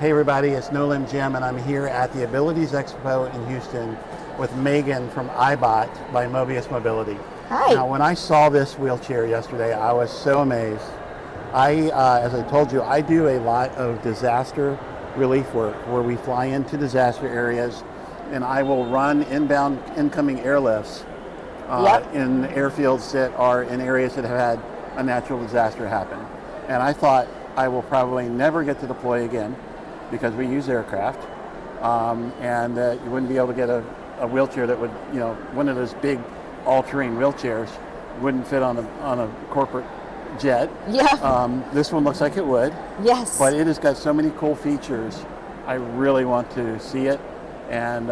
Hey everybody, it's No Limb Jim, and I'm here at the Abilities Expo in Houston with Megan from ibot by Mobius Mobility. Hi. Now, when I saw this wheelchair yesterday, I was so amazed. As I told you, I do a lot of disaster relief work where we fly into disaster areas, and I will run inbound incoming airlifts in airfields that are in areas that have had a natural disaster happen. And I thought I will probably never get to deploy again because we use aircraft, and you wouldn't be able to get a wheelchair that would, one of those big all-terrain wheelchairs wouldn't fit on a corporate jet. Yeah. This one looks like it would. Yes. But it has got so many cool features. I really want to see it and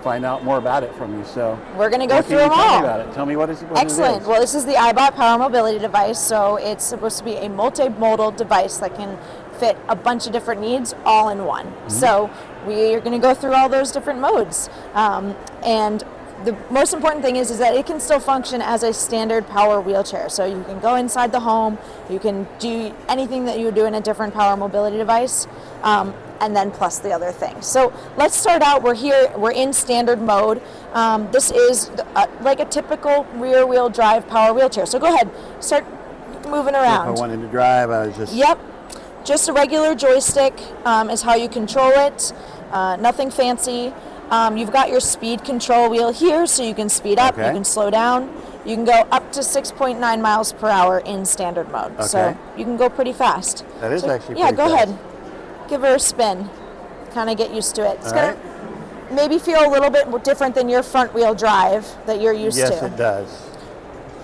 find out more about it from you. So we're going to go through them all. Tell me about it. Tell me what it is. Excellent. Well, this is the ibot power mobility device. So it's supposed to be a multimodal device that can fit a bunch of different needs all in one. Mm-hmm. So we are going to go through all those different modes. And the most important thing is that it can still function as a standard power wheelchair. So you can go inside the home, you can do anything that you would do in a different power mobility device, and then plus the other things. So let's start out, we're in standard mode. This is like a typical rear wheel drive power wheelchair. So go ahead, start moving around. If I wanted to drive, I was just... Yep, just a regular joystick is how you control it, nothing fancy. You've got your speed control wheel here, so you can speed up, you can slow down. You can go up to 6.9 miles per hour in standard mode. Okay. So you can go pretty fast. That is actually pretty fast. fast. Ahead. Give her a spin. Kind of get used to it. It's going to maybe feel a little bit different than your front wheel drive that you're used to. Yes, it does.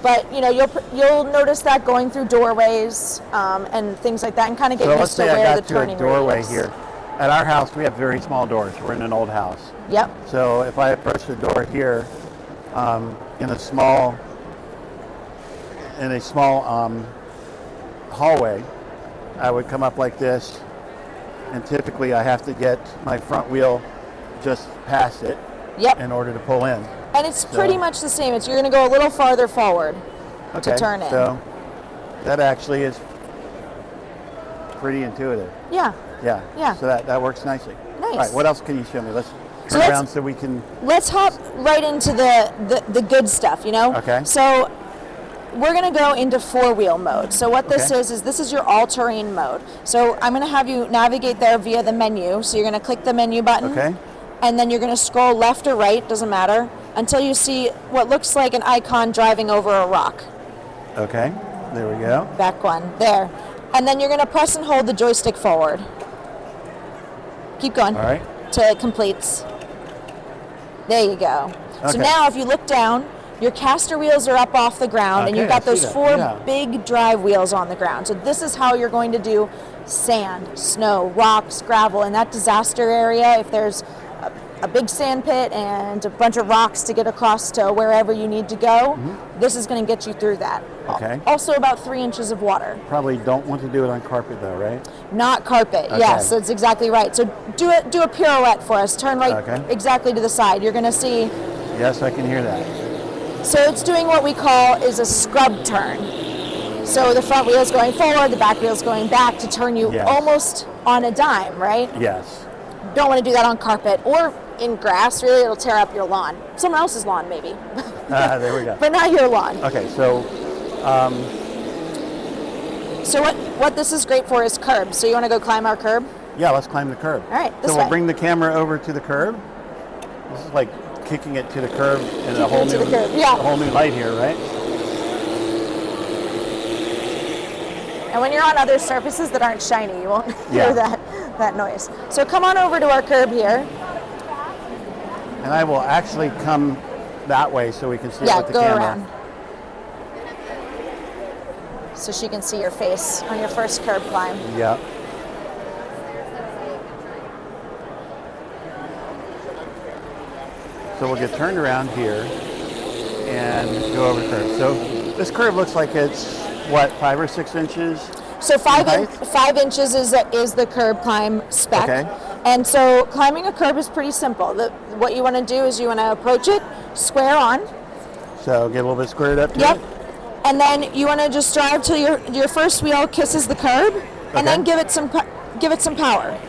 But you'll notice that going through doorways and things like that, and kind of get used to where the turning doorway is. Here. At our house, we have very small doors. We're in an old house. Yep. So if I approach the door here, in a small hallway, I would come up like this, and typically I have to get my front wheel just past it in order to pull in. And it's pretty much the same. You're going to go a little farther forward to turn in. So that actually is pretty intuitive. Yeah. Yeah. So that works nicely. Nice. All right, what else can you show me? Let's turn around so we can... Let's hop right into the good stuff, Okay. So we're going to go into four-wheel mode. So what this is this is your all-terrain mode. So I'm going to have you navigate there via the menu. So you're going to click the menu button. Okay. And then you're going to scroll left or right, doesn't matter, until you see what looks like an icon driving over a rock. Okay. There we go. Back one. There. And then you're going to press and hold the joystick forward. Keep going. All right. Till it completes. There you go. Okay. So now if you look down, your caster wheels are up off the ground, and you've got those four big drive wheels on the ground. So this is how you're going to do sand, snow, rocks, gravel in that disaster area. If there's a big sand pit and a bunch of rocks to get across to wherever you need to go, this is going to get you through that. Okay. Also about 3 inches of water. Probably don't want to do it on carpet though, right? Not carpet. Okay. Yes, that's exactly right. So do a pirouette for us. Turn right exactly to the side. You're going to see. Yes, I can hear that. So it's doing what we call is a scrub turn. So the front wheel is going forward, the back wheel is going back to turn you almost on a dime, right? Yes. Don't want to do that on carpet or in grass. Really, it'll tear up your lawn. Someone else's lawn, maybe. There we go. But not your lawn. Okay, so... So what this is great for is curbs. So you want to go climb our curb? Yeah, let's climb the curb. All right, this way. So we'll bring the camera over to the curb. This is like kicking it to the curb in a whole new light here, right? And when you're on other surfaces that aren't shiny, you won't hear that noise. So come on over to our curb here. And I will actually come that way so we can see it with the camera. Yeah, go around. So she can see your face on your first curb climb. Yeah. So we'll get turned around here and go over the curb. So this curb looks like it's, what, 5 or 6 inches? So 5 inches is the curb climb spec. Okay. And so climbing a curb is pretty simple. What you want to do is you want to approach it square on. So get a little bit squared up to it. And then you want to just drive till your first wheel kisses the curb, and then give it some power.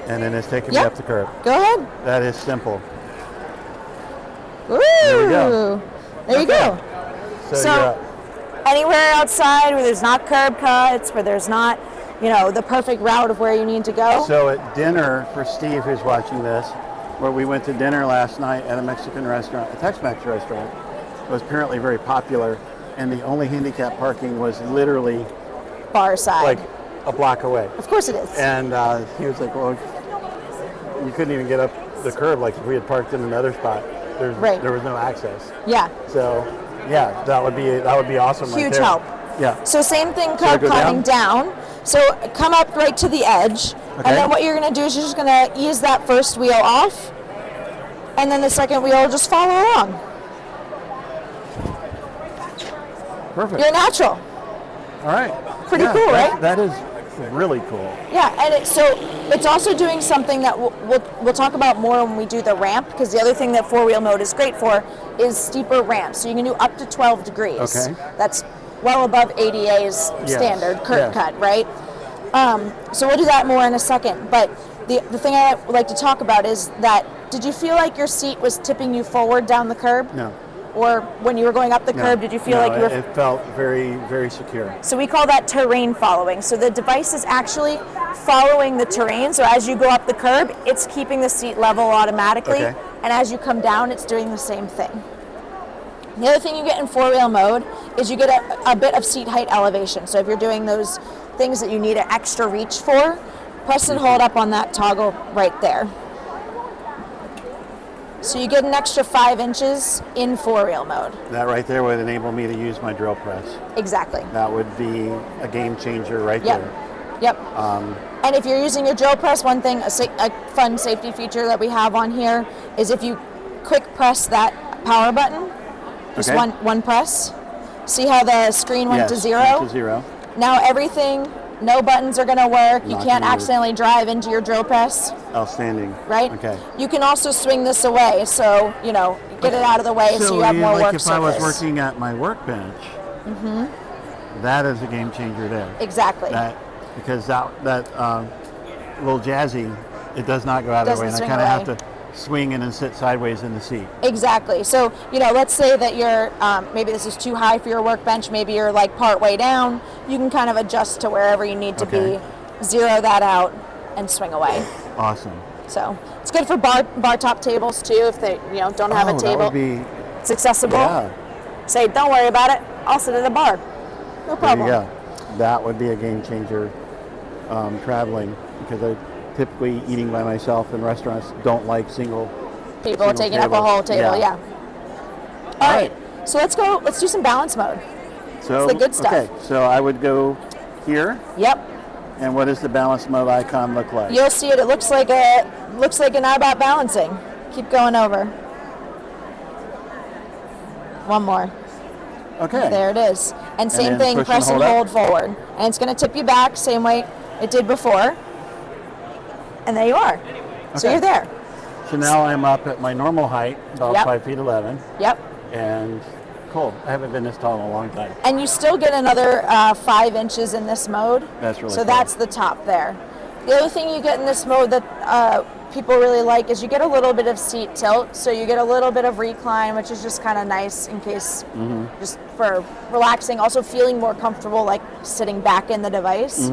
and then it's taking me up the curb. Go ahead. That is simple. Ooh. There we go. There you go. So anywhere outside where there's not curb cuts, where there's not, the perfect route of where you need to go. So at dinner, for Steve who's watching this, where we went to dinner last night at a Mexican restaurant, a Tex-Mex restaurant, was apparently very popular, and the only handicap parking was literally far side, like a block away. Of course it is. And he was like, well, you couldn't even get up the curb like if we had parked in another spot. There was no access. Yeah. So, yeah, that would be awesome. Huge right there. help. Yeah. So same thing, curb coming down. So come up right to the edge, and then what you're going to do is you're just going to ease that first wheel off, and then the second wheel will just follow along. Perfect. You're natural. All right. Pretty cool, right? That is really cool. Yeah, and it's also doing something that we'll talk about more when we do the ramp, because the other thing that four-wheel mode is great for is steeper ramps. So you can do up to 12 degrees. Okay. That's well above ADA's standard curb cut, right? So we'll do that more in a second. But the thing I would like to talk about is that, did you feel like your seat was tipping you forward down the curb? No. Or when you were going up the curb, did you feel like you were... It felt very, very secure. So we call that terrain following. So the device is actually following the terrain. So as you go up the curb, it's keeping the seat level automatically. Okay. And as you come down, it's doing the same thing. The other thing you get in four-wheel mode is you get a bit of seat height elevation. So if you're doing those things that you need an extra reach for, press and hold up on that toggle right there. So you get an extra 5 inches in four-wheel mode. That right there would enable me to use my drill press. Exactly. That would be a game changer right there. Yep. And if you're using your drill press, one thing, a fun safety feature that we have on here is if you quick press that power button, just one press, see how the screen went to zero? Went to zero. Now everything, no buttons are going to work. You can't accidentally drive into your drill press. Outstanding. Right? Okay. You can also swing this away, so, get it out of the way so you have more work surface. If I was working at my workbench, that is a game changer there. Exactly. Because that little jazzy, it does not go out of the way, and I kind of have to swing in and sit sideways in the seat. Exactly. So, let's say that you're, maybe this is too high for your workbench, maybe you're like part way down, you can kind of adjust to wherever you need to be, zero that out, and swing away. Awesome. So, it's good for bar top tables too, if they, don't have a table. That would be, it's accessible. Yeah. Say, don't worry about it, I'll sit at a bar. No problem. There you go. That would be a game changer traveling, because I typically eating by myself in restaurants don't like single people taking up a whole table. Yeah. All right. So let's do some balance mode. So it's the good stuff. Okay, so I would go here. Yep. And what does the balance mode icon look like? You'll see it. It looks like an ibot balancing. Keep going over. One more. Okay. There it is. And same thing, press and hold forward. And it's going to tip you back, same way it did before. And there you are. Okay. So you're there. So now I'm up at my normal height, about 5'11". Yep. And cool. I haven't been this tall in a long time. And you still get another 5 inches in this mode. That's really so cool. That's the top there. The other thing you get in this mode that people really like is you get a little bit of seat tilt. So you get a little bit of recline, which is just kind of nice in case, just for relaxing. Also feeling more comfortable, like sitting back in the device.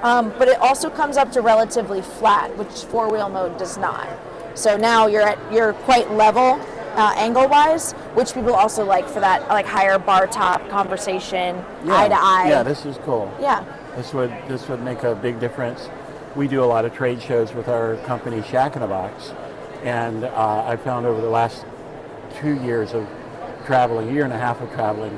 But it also comes up to relatively flat, which four-wheel mode does not. So now you're quite level angle-wise, which people also like for that like higher bar top conversation, eye to eye. Yeah, this is cool. Yeah. This would make a big difference. We do a lot of trade shows with our company Shack in a Box, and I found over the last 2 years of traveling, year and a half of traveling,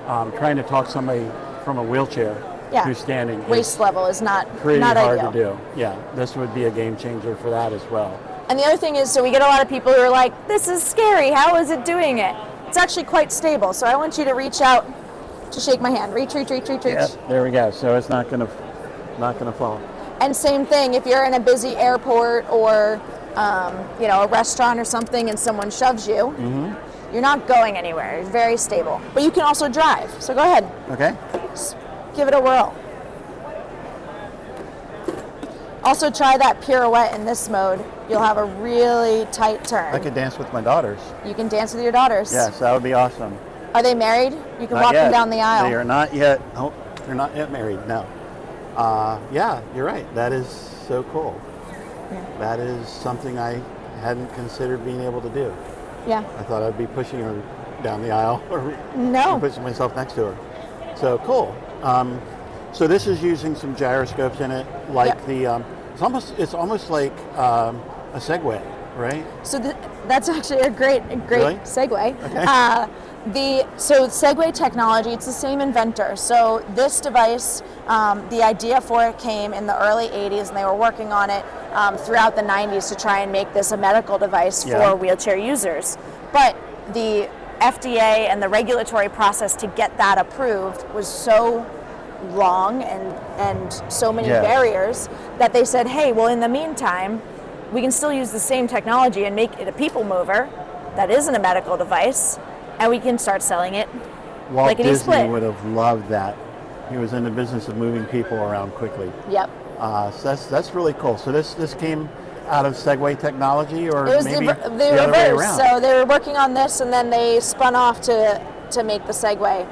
trying to talk somebody from a wheelchair who's standing. Waist level is not pretty hard ideal to do. Yeah, this would be a game changer for that as well. And the other thing is, so we get a lot of people who are like, this is scary, how is it doing it? It's actually quite stable, so I want you to reach out to shake my hand. Reach. Yeah, there we go. So it's not gonna fall. And same thing, if you're in a busy airport or a restaurant or something and someone shoves you, you're not going anywhere. It's very stable. But you can also drive, so go ahead. Okay. Just give it a whirl. Also try that pirouette in this mode. You'll have a really tight turn. I could dance with my daughters. You can dance with your daughters. Yes, that would be awesome. Are they married? You can Not walk yet. them down the aisle. They are not yet. Oh, they're not yet married. No. Yeah, you're right. That is so cool. Yeah. That is something I hadn't considered being able to do. Yeah. I thought I'd be pushing her down the aisle or No. pushing myself next to her. So cool. So this is using some gyroscopes in it, like Yep. the. It's almost like a Segway, right? So that's actually a great Really? segue. Okay. So Segway technology, it's the same inventor. So this device, the idea for it came in the early 80s, and they were working on it throughout the 90s to try and make this a medical device Yeah. for wheelchair users. But the FDA and the regulatory process to get that approved was so long and so many Yeah. barriers that they said, hey, well, in the meantime, we can still use the same technology and make it a people mover that isn't a medical device, and we can start selling it Walt like an Disney e-split. would have loved that. He was in the business of moving people around quickly. Yep. So that's really cool. So this came out of Segway technology, or It was maybe the other way reverse. around. So they were working on this, and then they spun off to make the Segway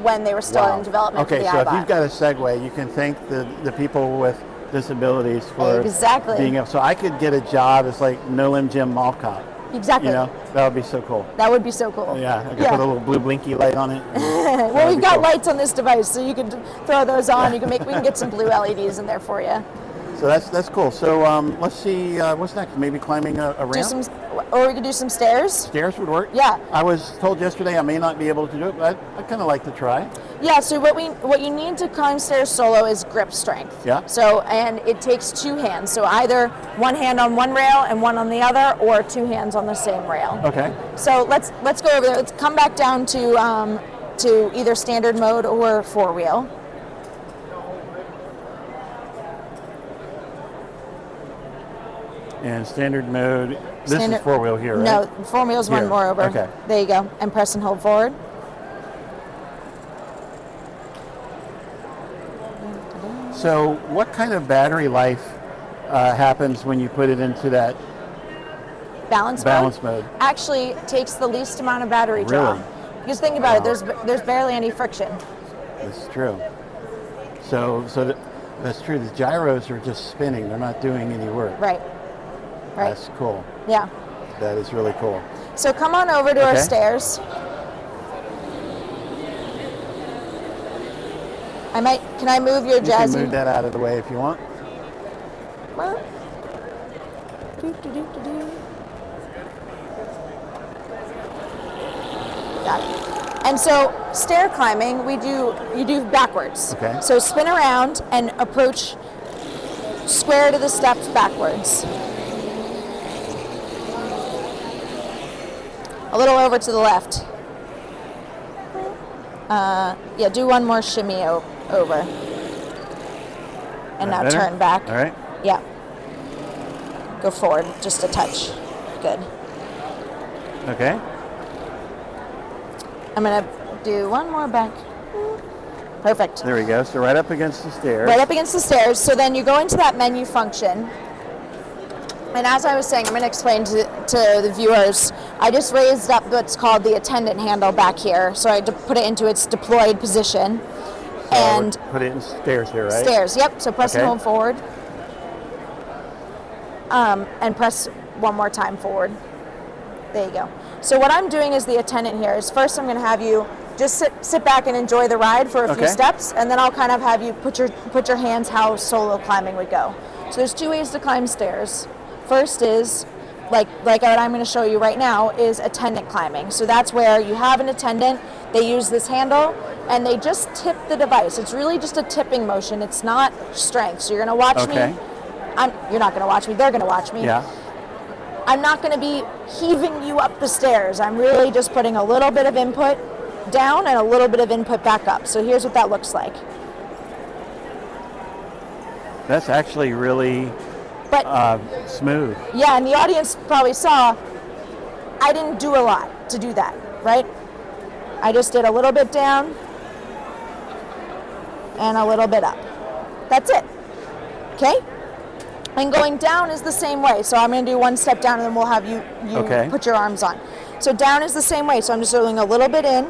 when they were still Wow. in development Okay, for the so ibot. if you've got a Segway, you can thank the people with disabilities for Exactly. being able. So I could get a job as like No Limb Jim Mall Cop. Exactly. You know, that would be so cool. That would be so cool. Yeah, I could put a little blue blinky light on it. Well, we've got lights on this device, so you can throw those on. We can get some blue LEDs in there for you. So that's cool. So let's see what's next. Maybe climbing a ramp. Or we could do some stairs. Stairs would work. Yeah. I was told yesterday I may not be able to do it, but I kind of like to try. Yeah. So what you need to climb stairs solo is grip strength. Yeah. So and it takes two hands. So either one hand on one rail and one on the other, or two hands on the same rail. Okay. So let's go over there. Let's come back down to either standard mode or four wheel. And standard mode. This is four wheel here, right? No, four wheels, one Here. more over. Okay. There you go. And press and hold forward. So what kind of battery life happens when you put it into that Balance mode? Actually takes the least amount of battery draw. Really? Because think about it, there's barely any friction. That's true. So that's true. The gyros are just spinning. They're not doing any work. Right. Right. That's cool. Yeah. That is really cool. So come on over to our Okay. stairs. Can I move your You jazzy? can move that out of the way if you want. Well, do. Got it. And so stair climbing, you do backwards. Okay. So spin around and approach square to the steps backwards. A little over to the left. Yeah, do one more shimmy over. And now Better? turn back. All right. Yeah. Go forward just a touch. Good. Okay. I'm going to do one more back. Perfect. There we go. So right up against the stairs. Right up against the stairs. So then you go into that menu function. And as I was saying, I'm going to explain to the viewers, I just raised up what's called the attendant handle back here. So I put it into its deployed position. So And put it in stairs here, right? stairs, yep. So press and Okay. hold forward. And press one more time forward. There you go. So what I'm doing as the attendant here is first I'm going to have you just sit back and enjoy the ride for a few Okay. steps, and then I'll kind of have you put your hands how solo climbing would go. So there's two ways to climb stairs. First is, like what I'm going to show you right now, is attendant climbing. So that's where you have an attendant, they use this handle, and they just tip the device. It's really just a tipping motion. It's not strength. So you're going to watch me. Okay. You're not going to watch me. They're going to watch me. Yeah. I'm not going to be heaving you up the stairs. I'm really just putting a little bit of input down and a little bit of input back up. So here's what that looks like. That's actually really But smooth. yeah, and the audience probably saw I didn't do a lot to do that, right? I just did a little bit down and a little bit up. That's it. Okay? And going down is the same way. So I'm going to do one step down, and then we'll have you Okay. put your arms on. So down is the same way. So I'm just doing a little bit in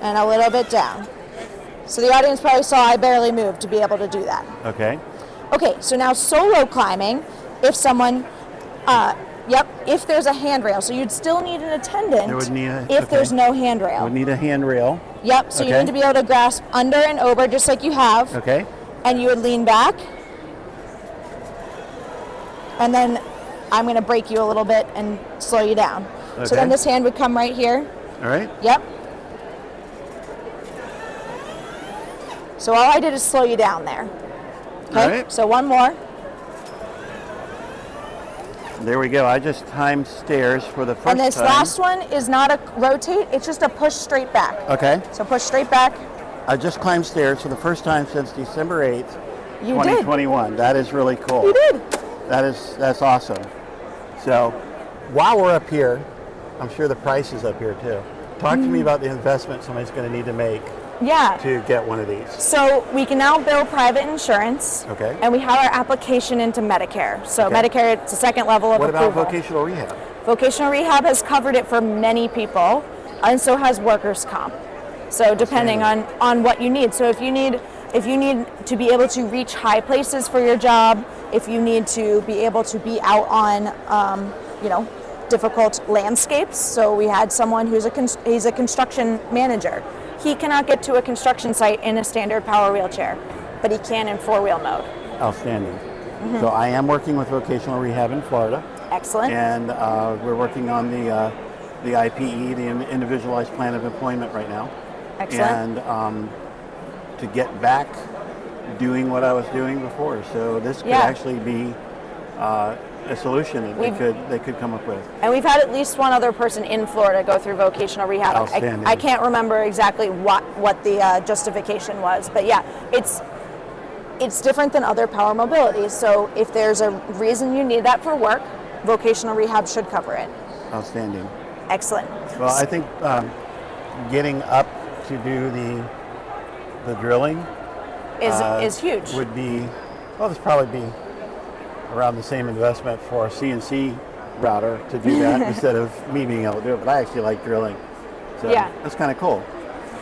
and a little bit down. So the audience probably saw I barely moved to be able to do that. Okay. Okay, so now solo climbing, if someone, if there's a handrail. So you'd still need an attendant There would need if there's no handrail. Would need a handrail. Yep, so you Okay. need to be able to grasp under and over just like you have. Okay. And you would lean back. And then I'm going to break you a little bit and slow you down. So Okay. then this hand would come right here. All right. Yep. So all I did is slow you down there. Okay, All right. so one more. There we go. I just timed stairs for the first And this time. last one is not a rotate, it's just a push straight back. Okay. So push straight back. I just climbed stairs for the first time since December 8th, You did. 2021. That is really cool. You did. That's awesome. So while we're up here, I'm sure the price is up here too. Talk to me about the investment somebody's going to need to make Yeah. to get one of these. So we can now bill private insurance. Okay. And we have our application into Medicare. So Okay. Medicare, it's the second level of What about approval. vocational rehab? Vocational rehab has covered it for many people, and so has workers' comp. So depending on what you need. So if you need to be able to reach high places for your job, if you need to be able to be out on, difficult landscapes. So we had someone he's a construction manager. He cannot get to a construction site in a standard power wheelchair, but he can in four-wheel mode. Outstanding. So I am working with vocational rehab in Florida, Excellent. and we're working on the IPE, the Individualized Plan of Employment, right now. Excellent. And to get back doing what I was doing before. So this could Yeah. actually be a solution that they could come up with. And we've had at least one other person in Florida go through vocational rehab. Outstanding. I can't remember exactly what the justification was, but yeah, it's different than other power mobilities. So if there's a reason you need that for work, vocational rehab should cover it. Outstanding. Excellent. Well, I think getting up to do the drilling Is huge. would be, this probably be around the same investment for a CNC router to do that instead of me being able to do it. But I actually like drilling. So Yeah. that's kind of cool.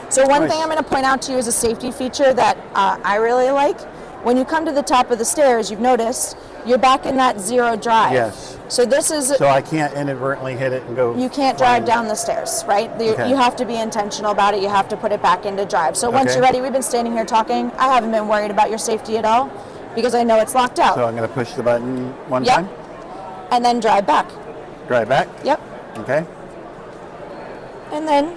So one Nice. thing I'm going to point out to you is a safety feature that I really like. When you come to the top of the stairs, you've noticed you're back in that zero drive. Yes. So this is So I can't inadvertently hit it and go. you can't flying. drive down the stairs, right? Okay. You have to be intentional about it. You have to put it back into drive. So once Okay. you're ready, we've been standing here talking. I haven't been worried about your safety at all because I know it's locked out. So I'm going to push the button one Yep. time, And then drive back. drive back. Yep. Okay. And then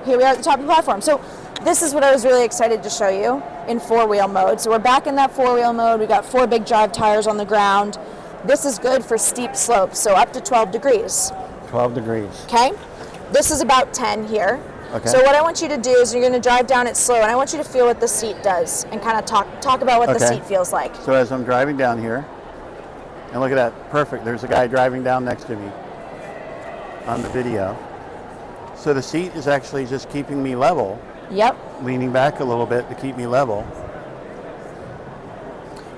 here we are at the top of the platform. So this is what I was really excited to show you in four-wheel mode. So we're back in that four-wheel mode. We've got 4 big drive tires on the ground. This is good for steep slopes, so up to 12 degrees. 12 degrees. Okay? This is about 10 here. Okay. So what I want you to do is you're going to drive down it slow, and I want you to feel what the seat does and kind of talk about what the Okay. seat feels like. So as I'm driving down here, and look at that, perfect. There's a guy driving down next to me on the video. So the seat is actually just keeping me level, Yep. leaning back a little bit to keep me level.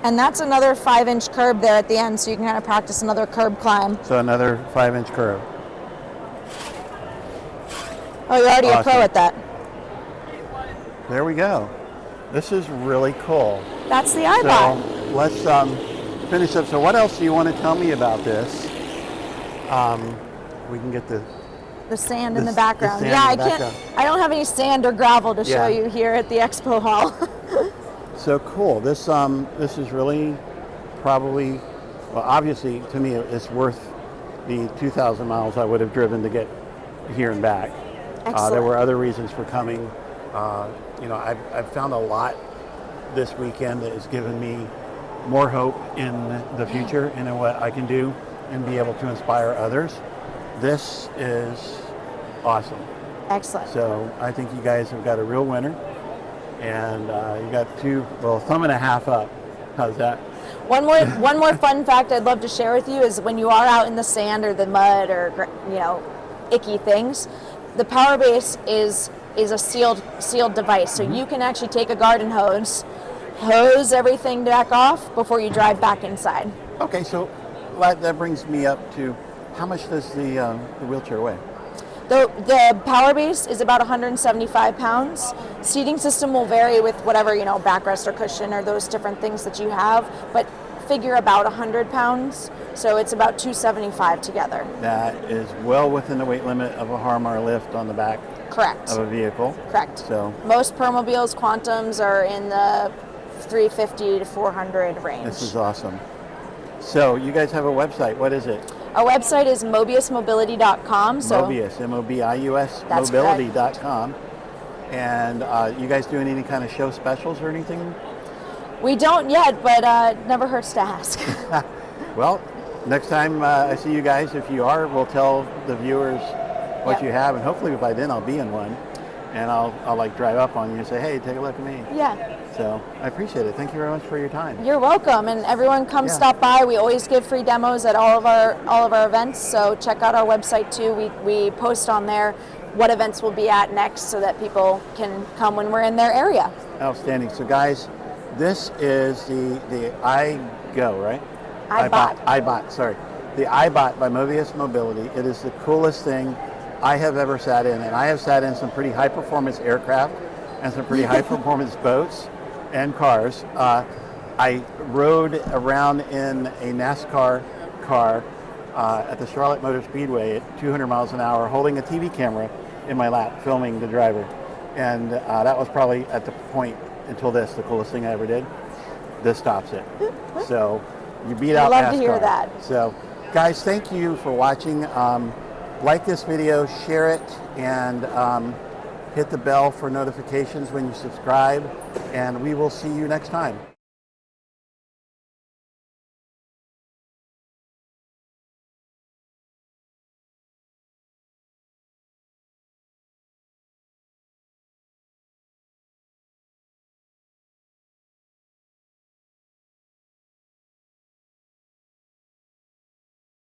And that's another 5-inch curb there at the end, so you can kind of practice another curb climb. So another 5-inch curve. Oh, you're already a pro Awesome. at that. There we go. This is really cool. That's the So ibot. let's finish up. So what else do you want to tell me about this? We can get the The sand in The the background. sand Yeah, in the I can't. background. I don't have any sand or gravel to show Yeah. you here at the expo hall. So cool. This is really probably, well, obviously to me it's worth the 2,000 miles I would have driven to get here and back. Excellent. There were other reasons for coming. I've found a lot this weekend that has given me more hope in the future and in what I can do and be able to inspire others. This is awesome. Excellent. So I think you guys have got a real winner. And you got thumb and a half up. How's that? One more fun fact I'd love to share with you is when you are out in the sand or the mud or icky things, the power base is a sealed device. So you can actually take a garden hose, hose everything back off before you drive back inside. Okay, so that brings me up to how much does the wheelchair weigh? The power base is about 175 pounds. Seating system will vary with whatever, backrest or cushion or those different things that you have, but figure about 100 pounds. So it's about 275 together. That is well within the weight limit of a Harmar lift on the back Correct. of a vehicle. Correct. So most Permobiles Quantums are in the 350 to 400 range. this is awesome. So you guys have a website. What is it? Our website is mobiusmobility.com. So Mobius, M-O-B-I-U-S, That's mobility.com. And you guys doing any kind of show specials or anything? we don't yet, but never hurts to ask. Well, next time I see you guys, if you are, we'll tell the viewers what Yep. you have, and hopefully by then I'll be in one, and I'll like drive up on you and say, hey, take a look at me. Yeah. So I appreciate it. Thank you very much for your time. You're welcome, and everyone come Yeah. stop by. We always give free demos at all of our events, so check out our website too. We post on there what events we'll be at next so that people can come when we're in their area. Outstanding. So guys, this is the iGo, right? ibot. Sorry. The ibot by Mobius Mobility. It is the coolest thing I have ever sat in, and I have sat in some pretty high performance aircraft and some pretty high performance boats and cars. I rode around in a NASCAR car at the Charlotte Motor Speedway at 200 miles an hour, holding a TV camera in my lap, filming the driver. And that was probably at the point until this, the coolest thing I ever did. This stops it. So you beat out Love NASCAR. to hear that. So guys, thank you for watching. Like this video, share it, and hit the bell for notifications when you subscribe. And we will see you next time.